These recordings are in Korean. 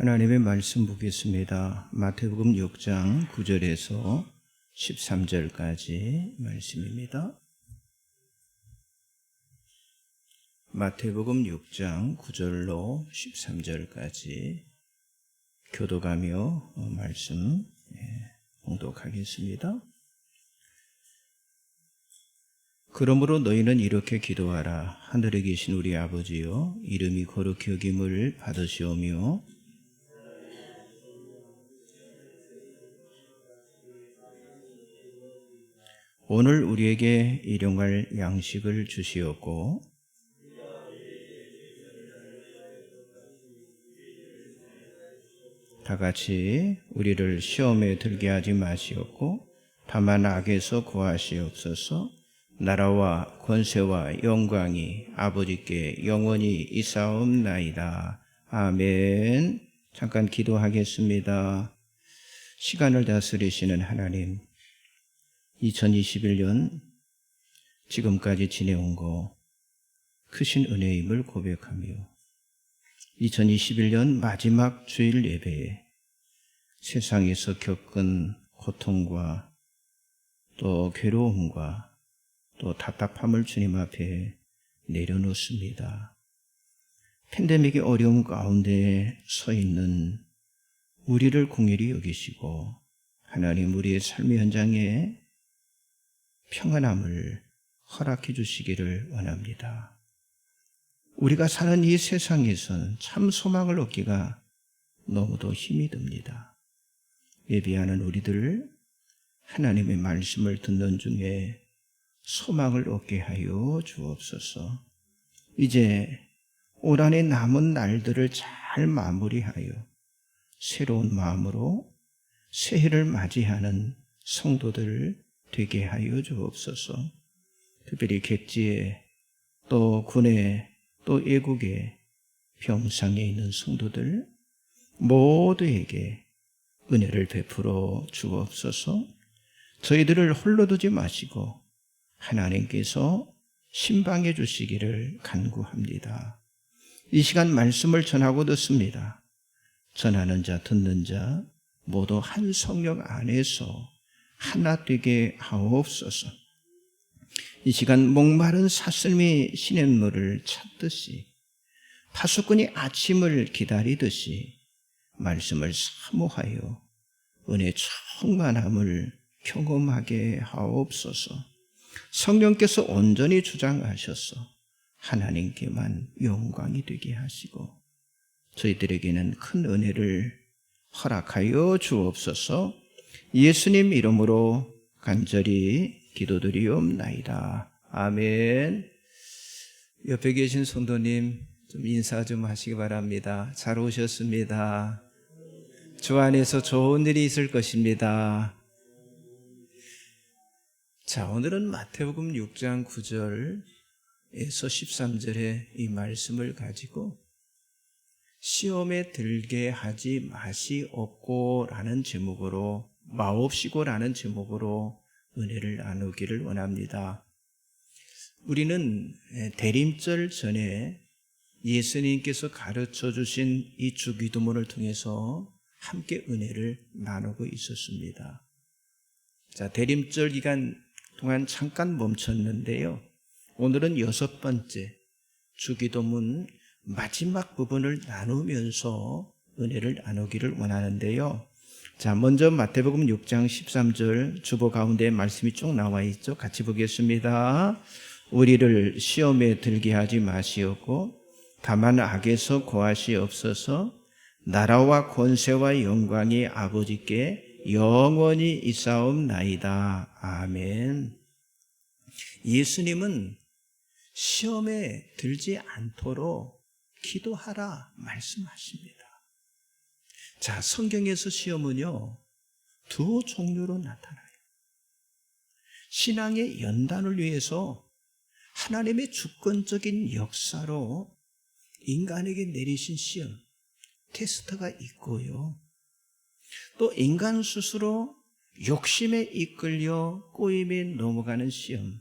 하나님의 말씀 보겠습니다. 마태복음 6장 9절에서 13절까지 말씀입니다. 마태복음 6장 9절로 13절까지 교도가며 말씀 봉독하겠습니다. 그러므로 너희는 이렇게 기도하라. 하늘에 계신 우리 아버지여, 이름이 거룩히 여김을 받으시오며 오늘 우리에게 일용할 양식을 주시옵고 다같이 우리를 시험에 들게 하지 마시옵고 다만 악에서 구하시옵소서. 나라와 권세와 영광이 아버지께 영원히 있사옵나이다. 아멘. 잠깐 기도하겠습니다. 시간을 다스리시는 하나님, 2021년 지금까지 지내온 거 크신 은혜임을 고백하며 2021년 마지막 주일 예배에 세상에서 겪은 고통과 또 괴로움과 또 답답함을 주님 앞에 내려놓습니다. 팬데믹의 어려움 가운데 서 있는 우리를 긍휼히 여기시고 하나님 우리의 삶의 현장에 평안함을 허락해 주시기를 원합니다. 우리가 사는 이 세상에서는 참 소망을 얻기가 너무도 힘이 듭니다. 예비하는 우리들 하나님의 말씀을 듣는 중에 소망을 얻게 하여 주옵소서. 이제 올 한해 남은 날들을 잘 마무리하여 새로운 마음으로 새해를 맞이하는 성도들 되게 하여 주옵소서. 특별히 객지에 또 군에 또 외국에 병상에 있는 성도들 모두에게 은혜를 베풀어 주옵소서. 저희들을 홀로 두지 마시고 하나님께서 신방해 주시기를 간구합니다. 이 시간 말씀을 전하고 듣습니다. 전하는 자 듣는 자 모두 한 성령 안에서 하나 되게 하옵소서. 이 시간 목마른 사슴이 시냇물을 찾듯이 파수꾼이 아침을 기다리듯이 말씀을 사모하여 은혜 충만함을 경험하게 하옵소서. 성령께서 온전히 주장하셔서 하나님께만 영광이 되게 하시고 저희들에게는 큰 은혜를 허락하여 주옵소서. 예수님 이름으로 간절히 기도드리옵나이다. 아멘. 옆에 계신 성도님 좀 인사 좀 하시기 바랍니다. 잘 오셨습니다. 주 안에서 좋은 일이 있을 것입니다. 자, 오늘은 마태복음 6장 9절에서 13절의 이 말씀을 가지고 시험에 들게 하지 마시옵고 라는 제목으로 마옵시고 라는 제목으로 은혜를 나누기를 원합니다. 우리는 대림절 전에 예수님께서 가르쳐 주신 이 주기도문을 통해서 함께 은혜를 나누고 있었습니다. 자, 대림절 기간 동안 잠깐 멈췄는데요. 오늘은 6번째 주기도문 마지막 부분을 나누면서 은혜를 나누기를 원하는데요. 자, 먼저 마태복음 6장 13절 주보 가운데 말씀이 쭉 나와 있죠. 같이 보겠습니다. 우리를 시험에 들게 하지 마시옵고 다만 악에서 구하시옵소서. 나라와 권세와 영광이 아버지께 영원히 있사옵나이다. 아멘. 예수님은 시험에 들지 않도록 기도하라 말씀하십니다. 자, 성경에서 시험은요, 두 종류로 나타나요. 신앙의 연단을 위해서 하나님의 주권적인 역사로 인간에게 내리신 시험, 테스트가 있고요. 또 인간 스스로 욕심에 이끌려 꼬임에 넘어가는 시험,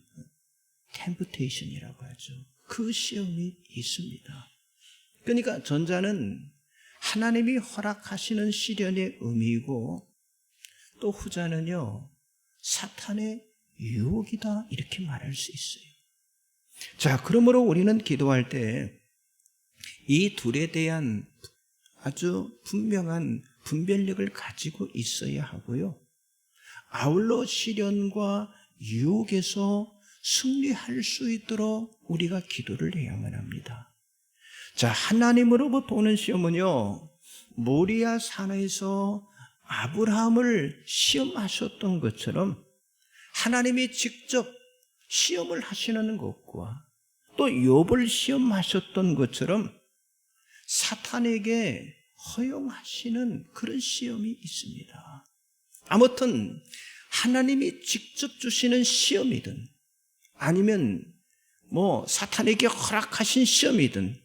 템프테이션이라고 하죠. 그 시험이 있습니다. 그러니까 전자는 하나님이 허락하시는 시련의 의미이고, 또 후자는요, 사탄의 유혹이다, 이렇게 말할 수 있어요. 자, 그러므로 우리는 기도할 때 이 둘에 대한 아주 분명한 분별력을 가지고 있어야 하고요, 아울러 시련과 유혹에서 승리할 수 있도록 우리가 기도를 해야만 합니다. 자, 하나님으로부터 오는 시험은요, 모리아 산에서 아브라함을 시험하셨던 것처럼 하나님이 직접 시험을 하시는 것과 또 욥을 시험하셨던 것처럼 사탄에게 허용하시는 그런 시험이 있습니다. 아무튼 하나님이 직접 주시는 시험이든 아니면 사탄에게 허락하신 시험이든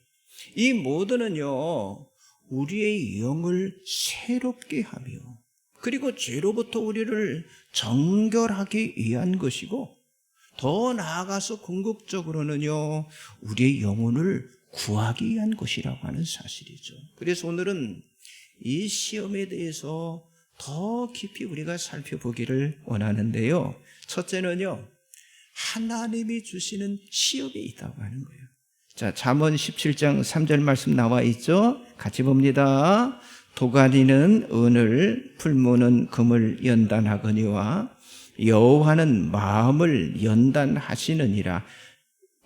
이 모두는요, 우리의 영을 새롭게 하며 그리고 죄로부터 우리를 정결하기 위한 것이고, 더 나아가서 궁극적으로는요, 우리의 영혼을 구하기 위한 것이라고 하는 사실이죠. 그래서 오늘은 이 시험에 대해서 더 깊이 우리가 살펴보기를 원하는데요, 첫째는요, 하나님이 주시는 시험이 있다고 하는 거예요. 자, 잠언 17장 3절 말씀 나와 있죠? 같이 봅니다. 도가니는 은을, 풀무는 금을 연단하거니와 여호와는 마음을 연단하시느니라.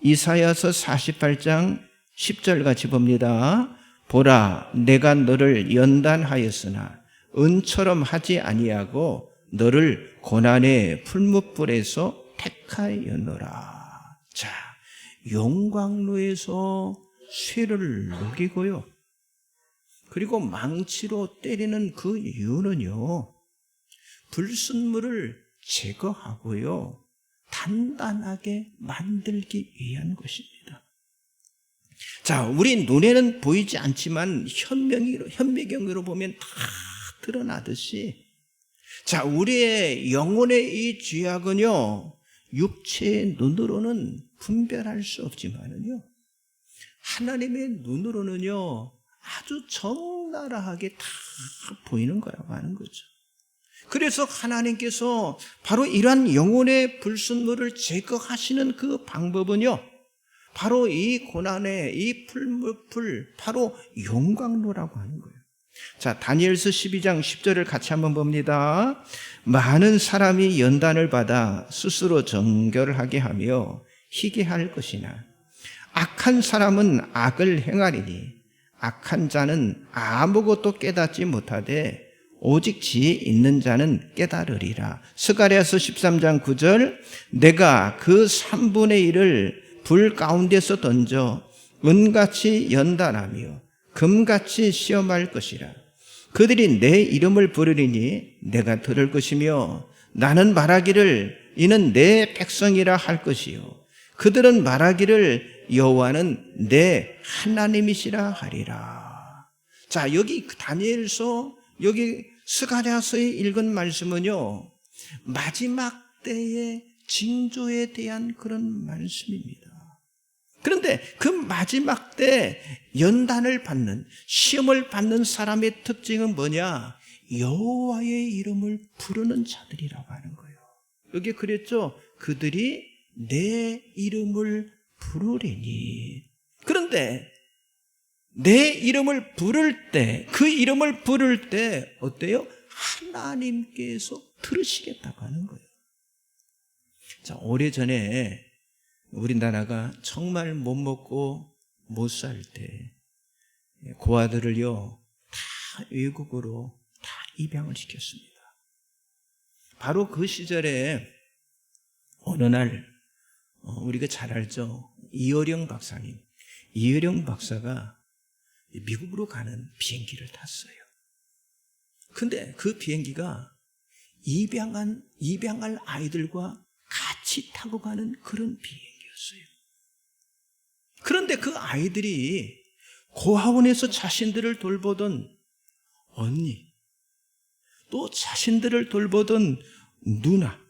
이사야서 48장 10절 같이 봅니다. 보라, 내가 너를 연단하였으나 은처럼 하지 아니하고 너를 고난의 풀무불에서 택하였노라. 자, 용광로에서 쇠를 녹이고요, 그리고 망치로 때리는 그 이유는요, 불순물을 제거하고요, 단단하게 만들기 위한 것입니다. 자, 우리 눈에는 보이지 않지만 현미경으로 보면 다 드러나듯이, 자, 우리의 영혼의 이 죄악은요, 육체의 눈으로는 분별할 수 없지만은요, 하나님의 눈으로는요, 아주 적나라하게 다 보이는 거라고 하는 거죠. 그래서 하나님께서 바로 이러한 영혼의 불순물을 제거하시는 그 방법은요, 바로 이 고난의 이 풀무불, 바로 용광로라고 하는 거예요. 자, 다니엘서 12장 10절을 같이 한번 봅니다. 많은 사람이 연단을 받아 스스로 정결하게 하며 희게 할 것이나 악한 사람은 악을 행하리니 악한 자는 아무것도 깨닫지 못하되 오직 지혜 있는 자는 깨달으리라. 스가랴서 13장 9절, 내가 그 3분의 1을 불 가운데서 던져 은같이 연단하며 금같이 시험할 것이라. 그들이 내 이름을 부르리니 내가 들을 것이며 나는 말하기를 이는 내 백성이라 할 것이요 그들은 말하기를 여호와는 내 하나님이시라 하리라. 자, 여기 다니엘서, 여기 스가랴서에 읽은 말씀은요, 마지막 때의 징조에 대한 그런 말씀입니다. 그런데 그 마지막 때 연단을 받는, 시험을 받는 사람의 특징은 뭐냐? 여호와의 이름을 부르는 자들이라고 하는 거예요. 여기 그랬죠? 그들이 내 이름을 부르리니. 그런데 내 이름을 부를 때, 그 이름을 부를 때 어때요? 하나님께서 들으시겠다고 하는 거예요. 자, 오래전에 우리나라가 정말 못 먹고 못 살 때 고아들을요, 다 외국으로 다 입양을 시켰습니다. 바로 그 시절에 어느 날 우리가 잘 알죠? 이어령 박사님, 이어령 박사가 미국으로 가는 비행기를 탔어요. 근데 그 비행기가 입양할 아이들과 같이 타고 가는 그런 비행기였어요. 그런데 그 아이들이 고아원에서 자신들을 돌보던 언니, 또 자신들을 돌보던 누나,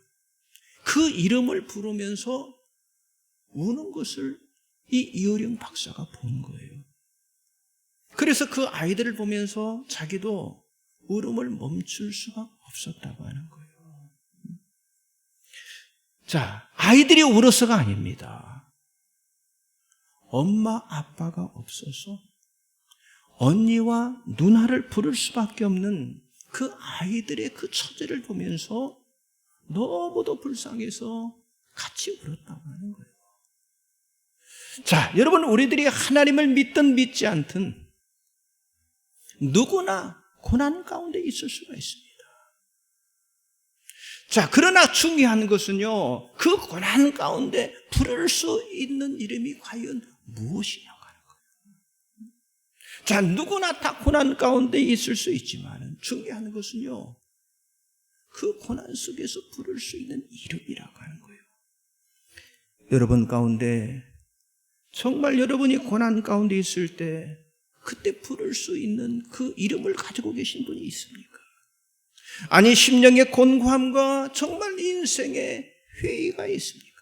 그 이름을 부르면서 우는 것을 이 이어령 박사가 본 거예요. 그래서 그 아이들을 보면서 자기도 울음을 멈출 수가 없었다고 하는 거예요. 자, 아이들이 울어서가 아닙니다. 엄마, 아빠가 없어서 언니와 누나를 부를 수밖에 없는 그 아이들의 그 처지를 보면서 너무도 불쌍해서 같이 울었다고 하는 거예요. 자, 여러분, 우리들이 하나님을 믿든 믿지 않든 누구나 고난 가운데 있을 수가 있습니다. 자, 그러나 중요한 것은요, 그 고난 가운데 부를 수 있는 이름이 과연 무엇이냐고 하는 거예요. 자, 누구나 다 고난 가운데 있을 수 있지만 중요한 것은요, 그 고난 속에서 부를 수 있는 이름이라고 하는 거예요. 여러분 가운데 정말 여러분이 고난 가운데 있을 때 그때 부를 수 있는 그 이름을 가지고 계신 분이 있습니까? 아니, 심령의 곤고함과 정말 인생의 회의가 있습니까?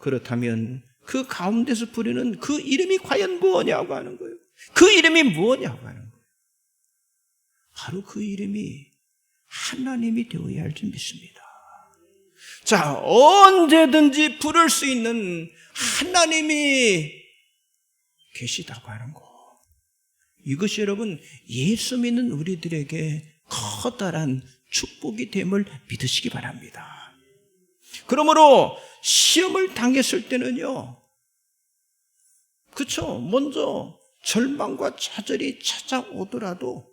그렇다면 그 가운데서 부르는 그 이름이 과연 무엇냐고 하는 거예요. 그 이름이 무엇냐고 하는 거예요. 바로 그 이름이 하나님이 되어야 할 줄 믿습니다. 자, 언제든지 부를 수 있는 하나님이 계시다고 하는 거. 이것이 여러분, 예수 믿는 우리들에게 커다란 축복이 됨을 믿으시기 바랍니다. 그러므로 시험을 당했을 때는요, 그렇죠, 먼저 절망과 좌절이 찾아오더라도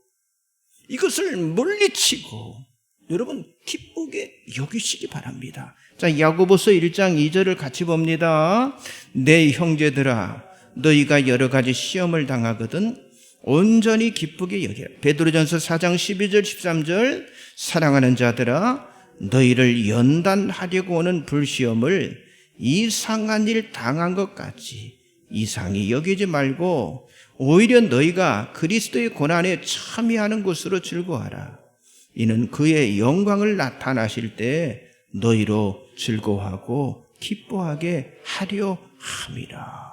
이것을 물리치고 여러분 기쁘게 여기시기 바랍니다. 자, 야고보서 1장 2절을 같이 봅니다. 내 형제들아, 너희가 여러 가지 시험을 당하거든 온전히 기쁘게 여기라. 베드로전서 4장 12절 13절, 사랑하는 자들아, 너희를 연단하려고 오는 불시험을 이상한 일 당한 것 같이 이상히 여기지 말고 오히려 너희가 그리스도의 고난에 참여하는 것으로 즐거워하라. 이는 그의 영광을 나타나실 때 너희로 즐거워하고 기뻐하게 하려 함이라.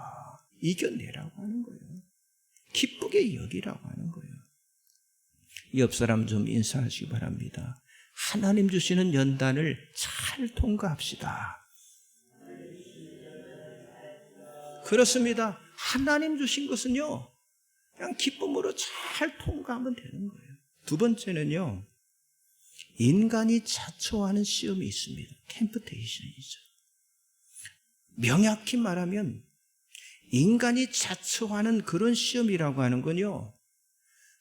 이겨내라고 하는 거예요. 기쁘게 여기라고 하는 거예요. 옆 사람 좀 인사하시기 바랍니다. 하나님 주시는 연단을 잘 통과합시다. 그렇습니다. 하나님 주신 것은요, 그냥 기쁨으로 잘 통과하면 되는 거예요. 두 번째는요, 인간이 자초하는 시험이 있습니다. 템프테이션이죠. 명확히 말하면 인간이 자초하는 그런 시험이라고 하는 건요,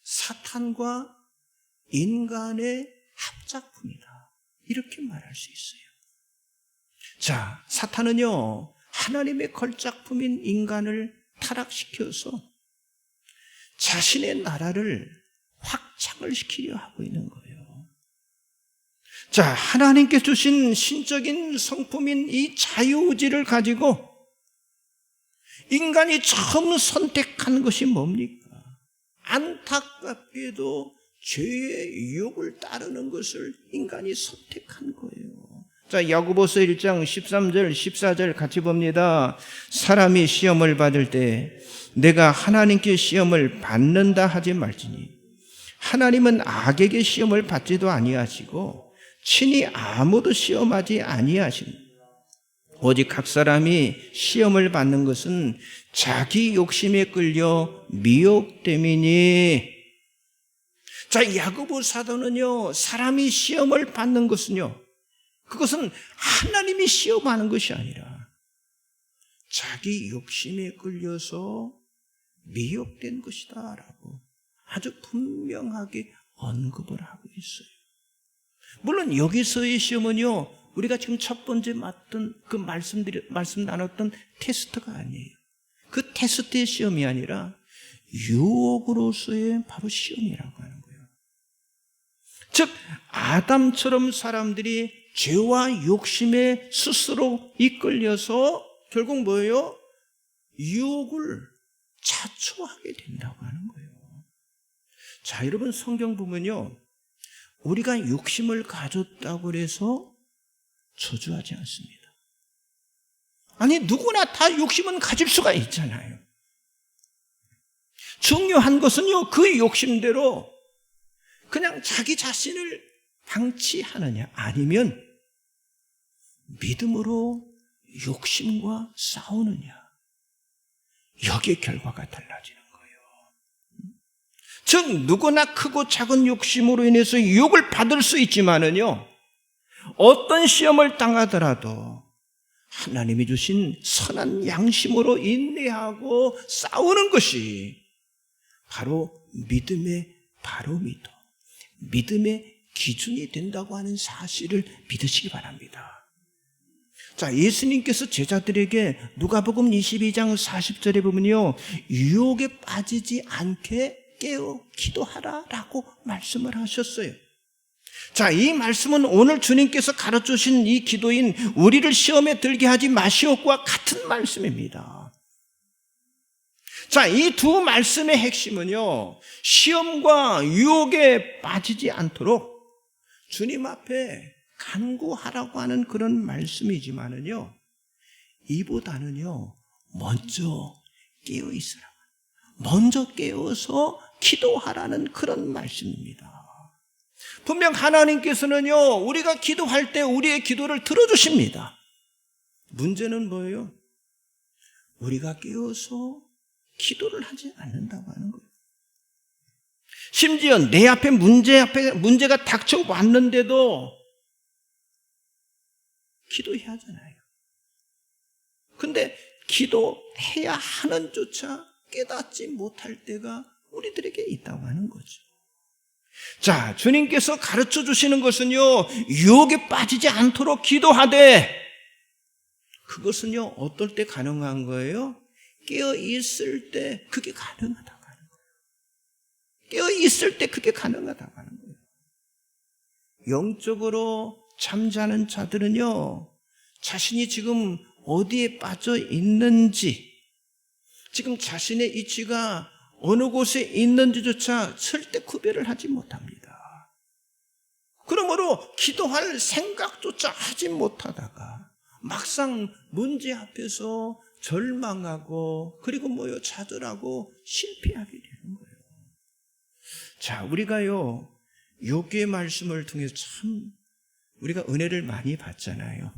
사탄과 인간의 합작품이다, 이렇게 말할 수 있어요. 자, 사탄은요, 하나님의 걸작품인 인간을 타락시켜서 자신의 나라를 확장을 시키려 하고 있는 거예요. 자, 하나님께 주신 신적인 성품인 이 자유의지를 가지고 인간이 처음 선택한 것이 뭡니까? 안타깝게도 죄의 유혹을 따르는 것을 인간이 선택한 거예요. 자, 야고보서 1장 13절 14절 같이 봅니다. 사람이 시험을 받을 때 내가 하나님께 시험을 받는다 하지 말지니 하나님은 악에게 시험을 받지도 아니하시고 친히 아무도 시험하지 아니하시니 오직 각 사람이 시험을 받는 것은 자기 욕심에 끌려 미혹됨이니. 자, 야고보 사도는요, 사람이 시험을 받는 것은요, 그것은 하나님이 시험하는 것이 아니라 자기 욕심에 끌려서 미혹된 것이다 라고 아주 분명하게 언급을 하고 있어요. 물론 여기서의 시험은요, 우리가 지금 첫 번째 맡은 그 말씀 나눴던 테스트가 아니에요. 그 테스트의 시험이 아니라 유혹으로서의 바로 시험이라고 하는 거예요. 즉, 아담처럼 사람들이 죄와 욕심에 스스로 이끌려서 결국 뭐예요? 유혹을 자초하게 된다고 하는 거예요. 자, 여러분, 성경 보면요, 우리가 욕심을 가졌다고 해서 저주하지 않습니다. 아니, 누구나 다 욕심은 가질 수가 있잖아요. 중요한 것은요, 그 욕심대로 그냥 자기 자신을 방치하느냐, 아니면 믿음으로 욕심과 싸우느냐, 여기에 결과가 달라지는 거예요. 즉 누구나 크고 작은 욕심으로 인해서 유혹을 받을 수 있지만은요, 어떤 시험을 당하더라도 하나님이 주신 선한 양심으로 인내하고 싸우는 것이 바로 믿음의 바로미터, 믿음의 기준이 된다고 하는 사실을 믿으시기 바랍니다. 자, 예수님께서 제자들에게 누가복음 22장 40절에 보면요, 유혹에 빠지지 않게 깨어 기도하라라고 말씀을 하셨어요. 자, 이 말씀은 오늘 주님께서 가르쳐주신 이 기도인 우리를 시험에 들게 하지 마시옵과 같은 말씀입니다. 자, 이 두 말씀의 핵심은요, 시험과 유혹에 빠지지 않도록 주님 앞에 간구하라고 하는 그런 말씀이지만은요, 이보다는요, 먼저 깨어 있으라, 먼저 깨어서 기도하라는 그런 말씀입니다. 분명 하나님께서는요, 우리가 기도할 때 우리의 기도를 들어주십니다. 문제는 뭐예요? 우리가 깨어서 기도를 하지 않는다고 하는 거예요. 심지어 내 앞에 문제가 닥쳐왔는데도 기도해야 하잖아요. 근데 기도해야 하는 조차 깨닫지 못할 때가 우리들에게 있다고 하는 거죠. 자, 주님께서 가르쳐 주시는 것은요, 유혹에 빠지지 않도록 기도하되, 그것은요, 어떨 때 가능한 거예요? 깨어 있을 때 그게 가능하다고 하는 거예요. 깨어 있을 때 그게 가능하다고 하는 거예요. 영적으로 잠자는 자들은요, 자신이 지금 어디에 빠져 있는지, 지금 자신의 위치가 어느 곳에 있는지조차 절대 구별을 하지 못합니다. 그러므로 기도할 생각조차 하지 못하다가 막상 문제 앞에서 절망하고, 그리고 좌절하고 실패하게 되는 거예요. 자, 우리가요, 욥기의 말씀을 통해서 참 우리가 은혜를 많이 받잖아요.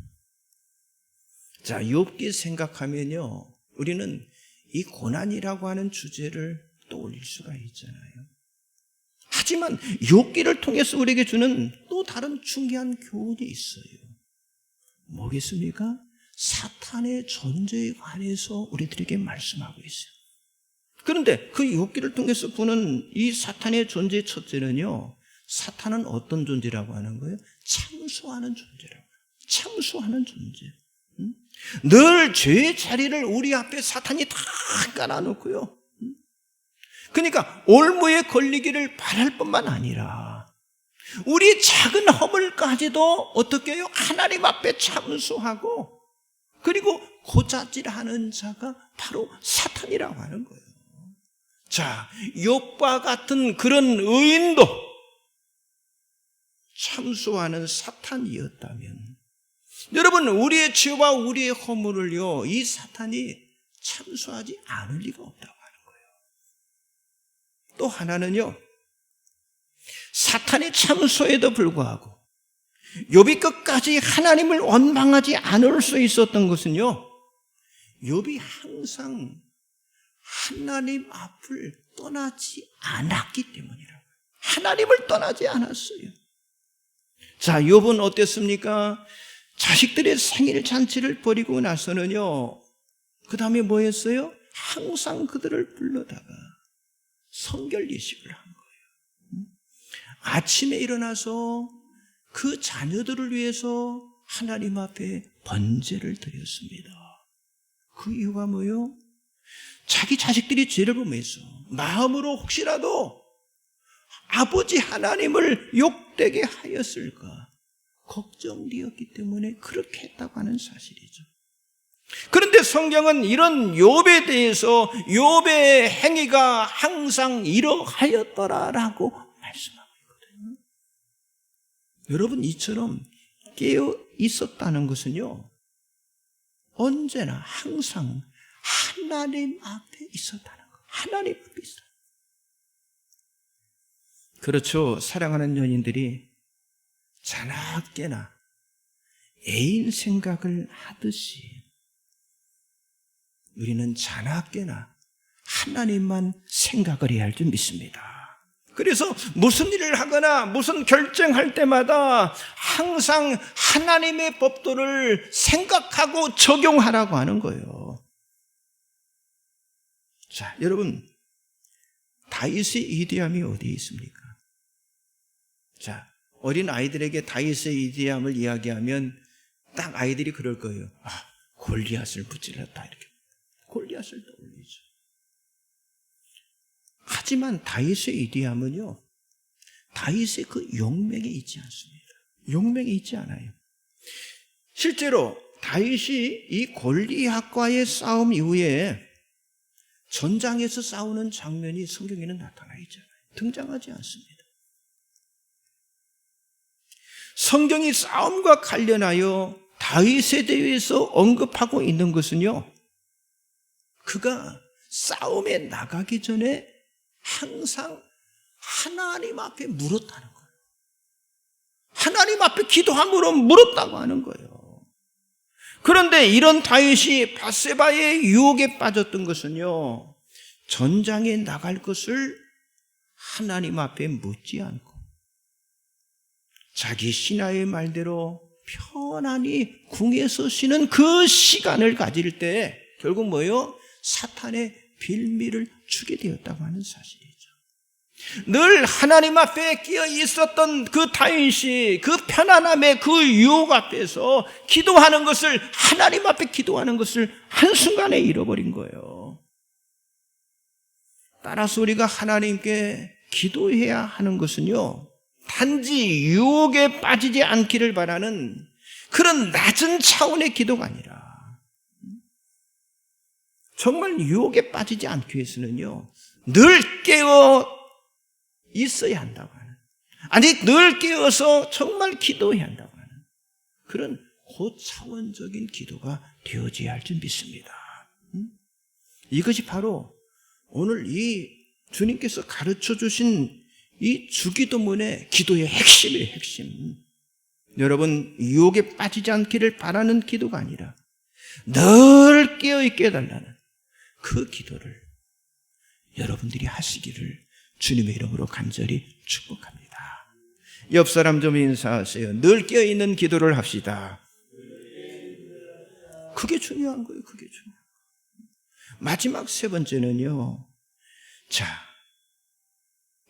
자, 욥기 생각하면요, 우리는 이 고난이라고 하는 주제를 떠올릴 수가 있잖아요. 하지만 욥기를 통해서 우리에게 주는 또 다른 중요한 교훈이 있어요. 뭐겠습니까? 사탄의 존재에 관해서 우리들에게 말씀하고 있어요. 그런데 그 욥기를 통해서 보는 이 사탄의 존재의 첫째는요, 사탄은 어떤 존재라고 하는 거예요? 참소하는 존재라고. 참소하는 존재. 늘 죄의 자리를 우리 앞에 사탄이 다 깔아놓고요. 그러니까 올무에 걸리기를 바랄 뿐만 아니라 우리 작은 허물까지도 어떻게 해요? 하나님 앞에 참소하고, 그리고 고자질하는 자가 바로 사탄이라고 하는 거예요. 자, 욥과 같은 그런 의인도 참소하는 사탄이었다면, 여러분, 우리의 죄와 우리의 허물을요, 이 사탄이 참소하지 않을 리가 없다고 하는 거예요. 또 하나는요, 사탄의 참소에도 불구하고 욥이 끝까지 하나님을 원망하지 않을 수 있었던 것은요, 욥이 항상 하나님 앞을 떠나지 않았기 때문이라고요. 하나님을 떠나지 않았어요. 자, 욥은 어땠습니까? 자식들의 생일 잔치를 벌이고 나서는요, 그 다음에 뭐 했어요? 항상 그들을 불러다가 성결 예식을 한 거예요. 아침에 일어나서 그 자녀들을 위해서 하나님 앞에 번제를 드렸습니다. 그 이유가 뭐예요? 자기 자식들이 죄를 범해서 마음으로 혹시라도 아버지 하나님을 욕되게 하였을까 걱정되었기 때문에 그렇게 했다고 하는 사실이죠. 그런데 성경은 이런 욥에 대해서 욥의 행위가 항상 이러하였더라라고 말씀하고 있거든요. 여러분, 이처럼 깨어 있었다는 것은요, 언제나 항상 하나님 앞에 있었다는 거. 하나님 앞에 있어요. 그렇죠. 사랑하는 연인들이 자나깨나 애인 생각을 하듯이 우리는 자나깨나 하나님만 생각을 해야 할 줄 믿습니다. 그래서 무슨 일을 하거나 무슨 결정할 때마다 항상 하나님의 법도를 생각하고 적용하라고 하는 거예요. 자, 여러분, 다윗의 위대함이 어디에 있습니까? 자, 어린 아이들에게 다윗의 위대함을 이야기하면 딱 아이들이 그럴 거예요. 아, 골리앗을 무찔렀다, 이렇게. 골리앗을 떠올리죠. 하지만 다윗의 위대함은요, 다윗의 그 용맹에 있지 않습니다. 용맹에 있지 않아요. 실제로 다윗이 이 골리앗과의 싸움 이후에 전장에서 싸우는 장면이 성경에는 나타나 있잖아요. 등장하지 않습니다. 성경이 싸움과 관련하여 다윗에 대해서 언급하고 있는 것은요, 그가 싸움에 나가기 전에 항상 하나님 앞에 물었다는 거예요. 하나님 앞에 기도함으로 물었다고 하는 거예요. 그런데 이런 다윗이 밧세바의 유혹에 빠졌던 것은요, 전장에 나갈 것을 하나님 앞에 묻지 않고 자기 신하의 말대로 편안히 궁에서 쉬는 그 시간을 가질 때 결국 뭐예요? 사탄의 빌미를 주게 되었다고 하는 사실이죠. 늘 하나님 앞에 끼어 있었던 그 다윗이 그 편안함의 그 유혹 앞에서 기도하는 것을, 하나님 앞에 기도하는 것을 한순간에 잃어버린 거예요. 따라서 우리가 하나님께 기도해야 하는 것은요, 단지 유혹에 빠지지 않기를 바라는 그런 낮은 차원의 기도가 아니라 정말 유혹에 빠지지 않기 위해서는요, 늘 깨어 있어야 한다고 하는, 아니 늘 깨어서 정말 기도해야 한다고 하는 그런 고차원적인 기도가 되어져야 할 줄 믿습니다. 이것이 바로 오늘 이 주님께서 가르쳐 주신 이 주기도문의 기도의 핵심이에요. 핵심. 여러분, 유혹에 빠지지 않기를 바라는 기도가 아니라 늘 깨어있게 해달라는 그 기도를 여러분들이 하시기를 주님의 이름으로 간절히 축복합니다. 옆 사람 좀 인사하세요. 늘 깨어있는 기도를 합시다. 그게 중요한 거예요. 그게 중요한 거예요. 마지막 세 번째는요, 자,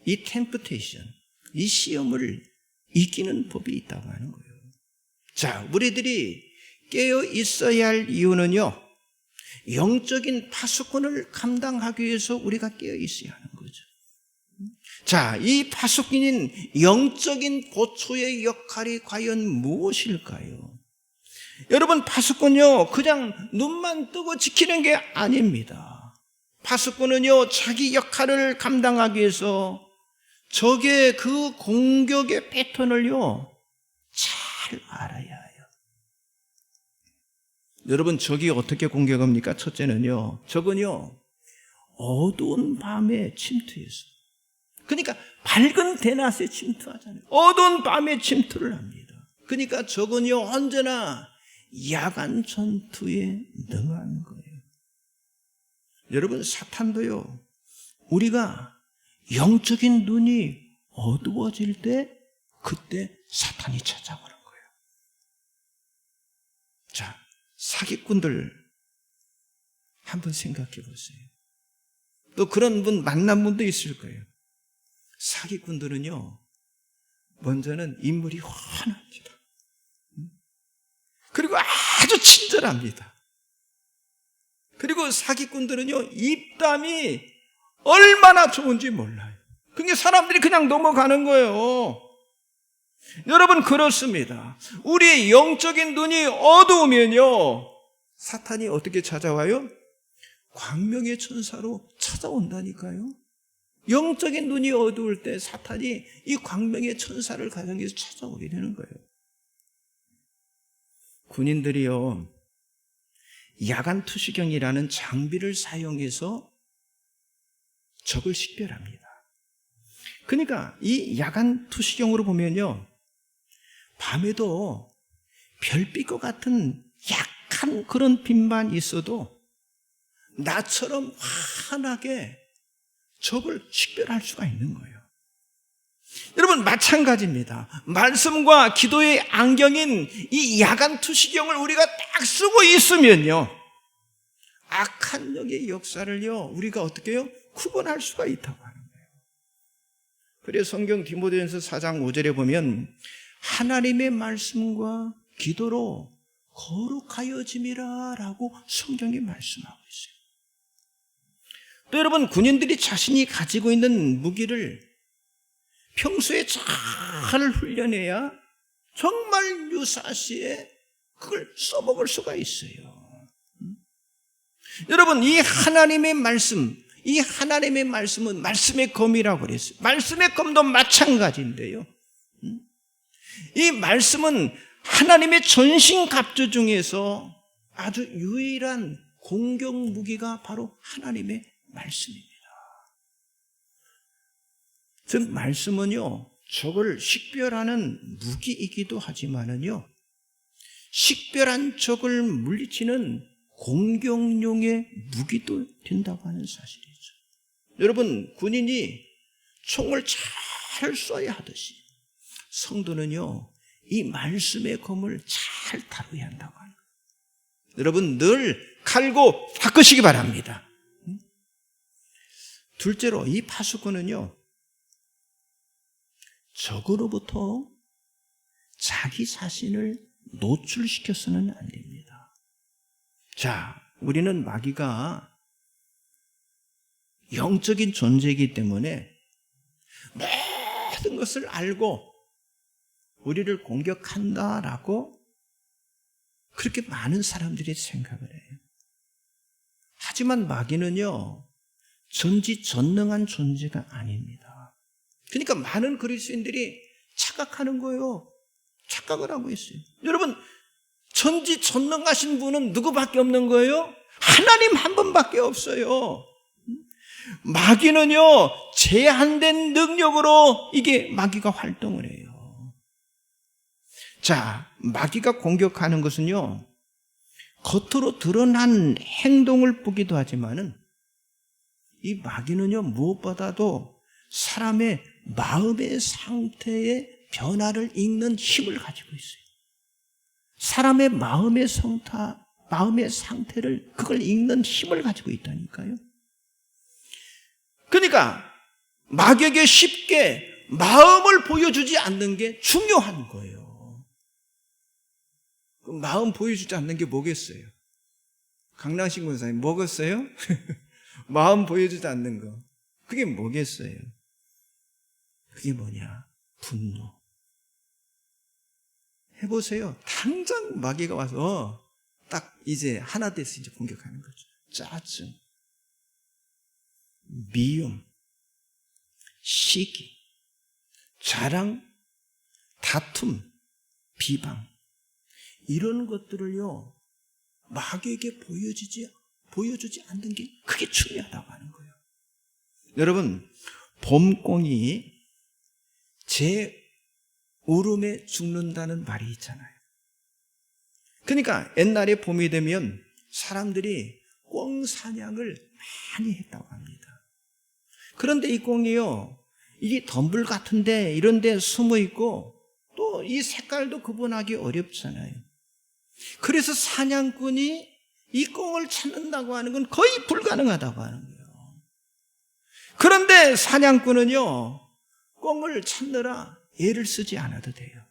이 템프테이션, 이 시험을 이기는 법이 있다고 하는 거예요. 자, 우리들이 깨어 있어야 할 이유는요, 영적인 파수꾼을 감당하기 위해서 우리가 깨어 있어야 하는 거죠. 자, 이 파수꾼인 영적인 보초의 역할이 과연 무엇일까요? 여러분, 파수꾼요, 그냥 눈만 뜨고 지키는 게 아닙니다. 파수꾼은요, 자기 역할을 감당하기 위해서 적의 그 공격의 패턴을요, 잘 알아야 해요. 여러분, 적이 어떻게 공격합니까? 첫째는요, 적은요, 어두운 밤에 침투해서, 그러니까 밝은 대낮에 침투하잖아요. 어두운 밤에 침투를 합니다. 그러니까 적은요, 언제나 야간 전투에 능한 거예요. 여러분, 사탄도요, 우리가 영적인 눈이 어두워질 때, 그때 사탄이 찾아오는 거예요. 자, 사기꾼들 한번 생각해 보세요. 또 그런 분 만난 분도 있을 거예요. 사기꾼들은요, 먼저는 인물이 환합니다. 그리고 아주 친절합니다. 그리고 사기꾼들은요, 입담이 얼마나 좋은지 몰라요. 그게 사람들이 그냥 넘어가는 거예요. 여러분, 그렇습니다. 우리의 영적인 눈이 어두우면요, 사탄이 어떻게 찾아와요? 광명의 천사로 찾아온다니까요. 영적인 눈이 어두울 때 사탄이 이 광명의 천사를 가정해서 찾아오게 되는 거예요. 군인들이요, 야간 투시경이라는 장비를 사용해서 적을 식별합니다. 그러니까 이 야간 투시경으로 보면요, 밤에도 별빛과 같은 약한 그런 빛만 있어도 나처럼 환하게 적을 식별할 수가 있는 거예요. 여러분, 마찬가지입니다. 말씀과 기도의 안경인 이 야간 투시경을 우리가 딱 쓰고 있으면요, 악한 영의 역사를요, 우리가 어떻게 해요? 구분할 수가 있다고 하는 거예요. 그래서 성경 디모데전서 4장 5절에 보면 하나님의 말씀과 기도로 거룩하여짐이라 라고 성경이 말씀하고 있어요. 또 여러분, 군인들이 자신이 가지고 있는 무기를 평소에 잘 훈련해야 정말 유사시에 그걸 써먹을 수가 있어요. 여러분, 이 하나님의 말씀, 이 하나님의 말씀은 말씀의 검이라고 그랬어요. 말씀의 검도 마찬가지인데요, 이 말씀은 하나님의 전신갑주 중에서 아주 유일한 공격 무기가 바로 하나님의 말씀입니다. 즉 말씀은요, 적을 식별하는 무기이기도 하지만은요, 식별한 적을 물리치는 공격용의 무기도 된다고 하는 사실이죠. 여러분, 군인이 총을 잘 쏴야 하듯이 성도는요, 이 말씀의 검을 잘 다루어야 한다고 하는 거예요. 여러분, 늘 갈고 닦으시기 바랍니다. 둘째로, 이 파수꾼은요, 적으로부터 자기 자신을 노출시켜서는 안 됩니다. 자, 우리는 마귀가 영적인 존재이기 때문에 모든 것을 알고 우리를 공격한다라고 그렇게 많은 사람들이 생각을 해요. 하지만 마귀는요, 전지전능한 존재가 아닙니다. 그러니까 많은 그리스도인들이 착각하는 거예요. 착각을 하고 있어요. 여러분, 전지전능하신 분은 누구밖에 없는 거예요? 하나님 한 분밖에 없어요. 마귀는요, 제한된 능력으로 이게 마귀가 활동을 해요. 자, 마귀가 공격하는 것은요, 겉으로 드러난 행동을 보기도 하지만은 이 마귀는요, 무엇보다도 사람의 마음의 상태의 변화를 읽는 힘을 가지고 있어요. 사람의 마음의 상태를, 그걸 읽는 힘을 가지고 있다니까요. 그러니까 마귀에게 쉽게 마음을 보여주지 않는 게 중요한 거예요. 마음 보여주지 않는 게 뭐겠어요? 강남신 권사님, 뭐겠어요? 마음 보여주지 않는 거. 그게 뭐겠어요? 그게 뭐냐? 분노. 해보세요. 당장 마귀가 와서 딱 이제 하나 돼서 이제 공격하는 거죠. 짜증, 미움, 시기, 자랑, 다툼, 비방, 이런 것들을요, 마귀에게 보여주지 않는 게 그게 중요하다고 하는 거예요. 여러분, 봄꽁이 제 울음에 죽는다는 말이 있잖아요. 그러니까 옛날에 봄이 되면 사람들이 꽁 사냥을 많이 했다고 합니다. 그런데 이 꽁이요, 이게 덤불 같은데 이런 데 숨어 있고 또 이 색깔도 구분하기 어렵잖아요. 그래서 사냥꾼이 이 꽁을 찾는다고 하는 건 거의 불가능하다고 하는 거예요. 그런데 사냥꾼은요, 꽁을 찾느라 애를 쓰지 않아도 돼요.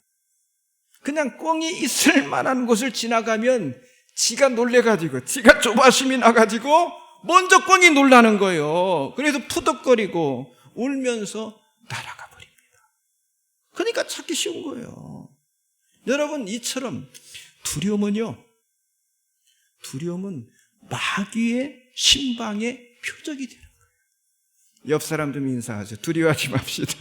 그냥 꽁이 있을 만한 곳을 지나가면 지가 놀래가지고, 지가 조바심이 나가지고 먼저 꽁이 놀라는 거예요. 그래서 푸덕거리고 울면서 날아가 버립니다. 그러니까 찾기 쉬운 거예요. 여러분, 이처럼 두려움은 마귀의 신방의 표적이 되는 거예요. 옆 사람 좀 인사하세요. 두려워하지 맙시다.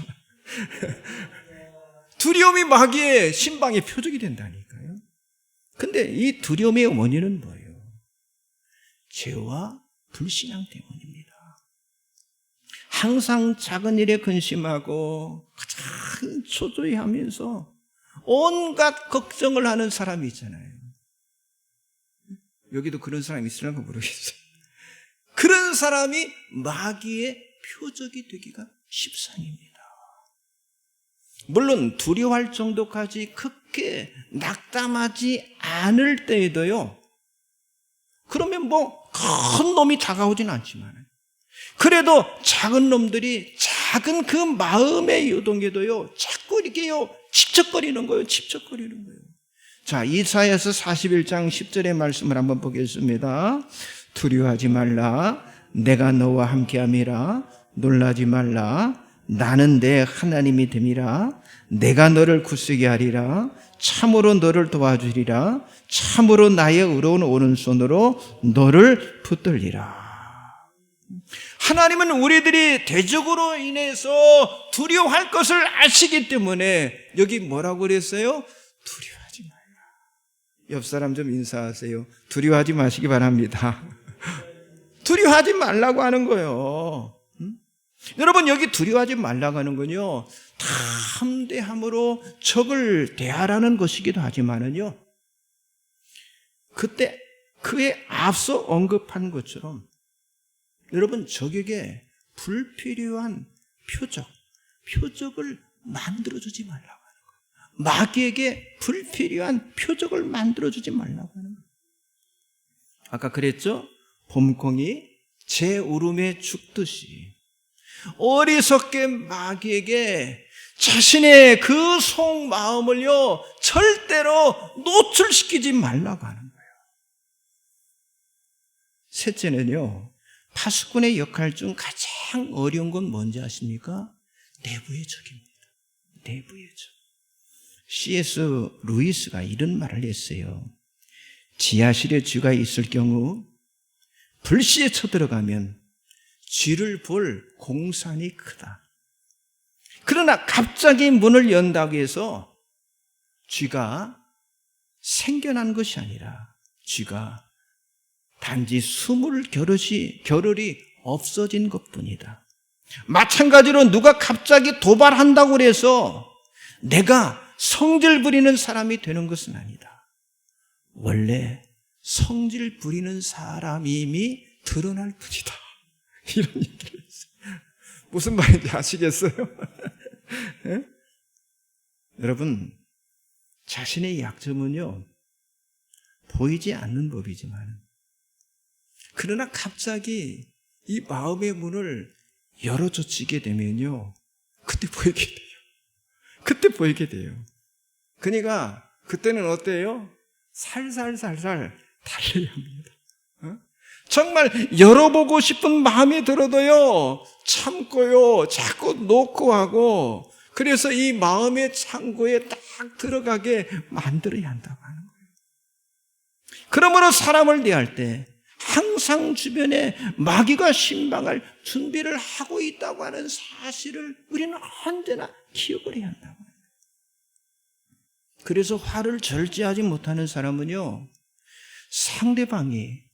두려움이 마귀의 신방의 표적이 된다니까요. 근데 이 두려움의 원인은 뭐예요? 죄와 불신앙 때문입니다. 항상 작은 일에 근심하고 가장 초조해 하면서 온갖 걱정을 하는 사람이 있잖아요. 여기도 그런 사람이 있으려나 모르겠어요. 그런 사람이 마귀의 표적이 되기가 십상입니다. 물론 두려워할 정도까지 크게 낙담하지 않을 때에도요, 그러면 큰 놈이 다가오진 않지만, 그래도 작은 놈들이 작은 그 마음의 요동에도요, 자꾸 이렇게요, 집적거리는 거예요. 집적거리는 거예요. 자, 이사야서 41장 10절의 말씀을 한번 보겠습니다. 두려워하지 말라. 내가 너와 함께함이라. 놀라지 말라. 나는 내 하나님이 됨이라. 내가 너를 굳세게 하리라. 참으로 너를 도와주리라. 참으로 나의 의로운 오른손으로 너를 붙들리라. 하나님은 우리들이 대적으로 인해서 두려워할 것을 아시기 때문에 여기 뭐라고 그랬어요? 두려워하지 말라. 옆 사람 좀 인사하세요. 두려워하지 마시기 바랍니다. 두려워하지 말라고 하는 거예요. 여러분, 여기 두려워하지 말라고 하는 건요, 담대함으로 적을 대하라는 것이기도 하지만은요, 그때 그에 앞서 언급한 것처럼 여러분, 적에게 불필요한 표적을 만들어주지 말라고 하는 거예요. 마귀에게 불필요한 표적을 만들어주지 말라고 하는 거예요. 아까 그랬죠? 봄콩이 제 울음에 죽듯이 어리석게 마귀에게 자신의 그 속마음을요, 절대로 노출시키지 말라고 하는 거예요. 셋째는요, 파수꾼의 역할 중 가장 어려운 건 뭔지 아십니까? 내부의 적입니다. 내부의 적. C.S. 루이스가 이런 말을 했어요. 지하실에 쥐가 있을 경우 불시에 쳐들어가면 쥐를 볼 공산이 크다. 그러나 갑자기 문을 연다고 해서 쥐가 생겨난 것이 아니라 쥐가 단지 숨을 겨를이 없어진 것뿐이다. 마찬가지로 누가 갑자기 도발한다고 해서 내가 성질 부리는 사람이 되는 것은 아니다. 원래 성질 부리는 사람임이 드러날 뿐이다. 이런 얘기를 했어요. 무슨 말인지 아시겠어요? 네? 여러분, 자신의 약점은요, 보이지 않는 법이지만, 그러나 갑자기 이 마음의 문을 열어젖히게 되면요, 그때 보이게 돼요. 그때 보이게 돼요. 그러니까 그때는 어때요? 살살살살 달려야 합니다. 정말 열어보고 싶은 마음이 들어도요, 참고요, 자꾸 놓고 하고, 그래서 이 마음의 창고에 딱 들어가게 만들어야 한다고 하는 거예요. 그러므로 사람을 대할 때 항상 주변에 마귀가 신방할 준비를 하고 있다고 하는 사실을 우리는 언제나 기억을 해야 한다고 합니다. 그래서 화를 절제하지 못하는 사람은요, 상대방이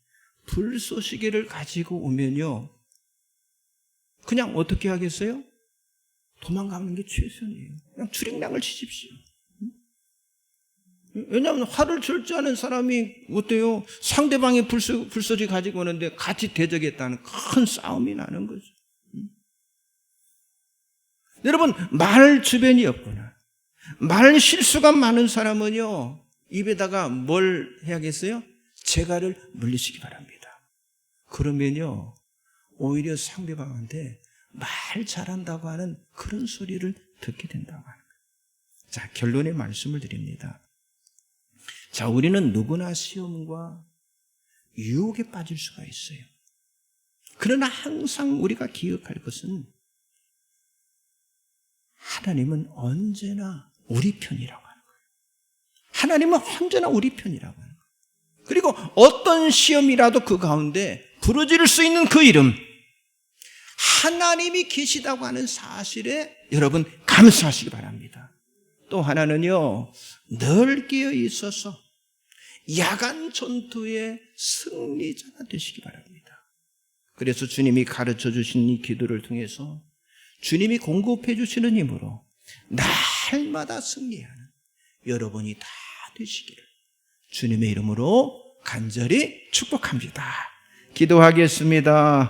불쏘시개를 가지고 오면요, 그냥 어떻게 하겠어요? 도망가는 게 최선이에요. 그냥 주랭랑을 치십시오. 왜냐하면 화를 절제하는 사람이 어때요? 상대방이 불쏘시 가지고 오는데 같이 대적했다는 큰 싸움이 나는 거죠. 여러분, 말 주변이 없거나 말 실수가 많은 사람은요, 입에다가 뭘 해야겠어요? 재갈을 물리시기 바랍니다. 그러면요, 오히려 상대방한테 말 잘한다고 하는 그런 소리를 듣게 된다고 하는 거예요. 자, 결론의 말씀을 드립니다. 자, 우리는 누구나 시험과 유혹에 빠질 수가 있어요. 그러나 항상 우리가 기억할 것은 하나님은 언제나 우리 편이라고 하는 거예요. 하나님은 언제나 우리 편이라고 하는 거예요. 그리고 어떤 시험이라도 그 가운데 부르짖을 수 있는 그 이름, 하나님이 계시다고 하는 사실에 여러분 감사하시기 바랍니다. 또 하나는요, 늘 깨어 있어서 야간 전투의 승리자가 되시기 바랍니다. 그래서 주님이 가르쳐 주신 이 기도를 통해서 주님이 공급해 주시는 힘으로 날마다 승리하는 여러분이 다 되시기를 주님의 이름으로 간절히 축복합니다. 기도하겠습니다.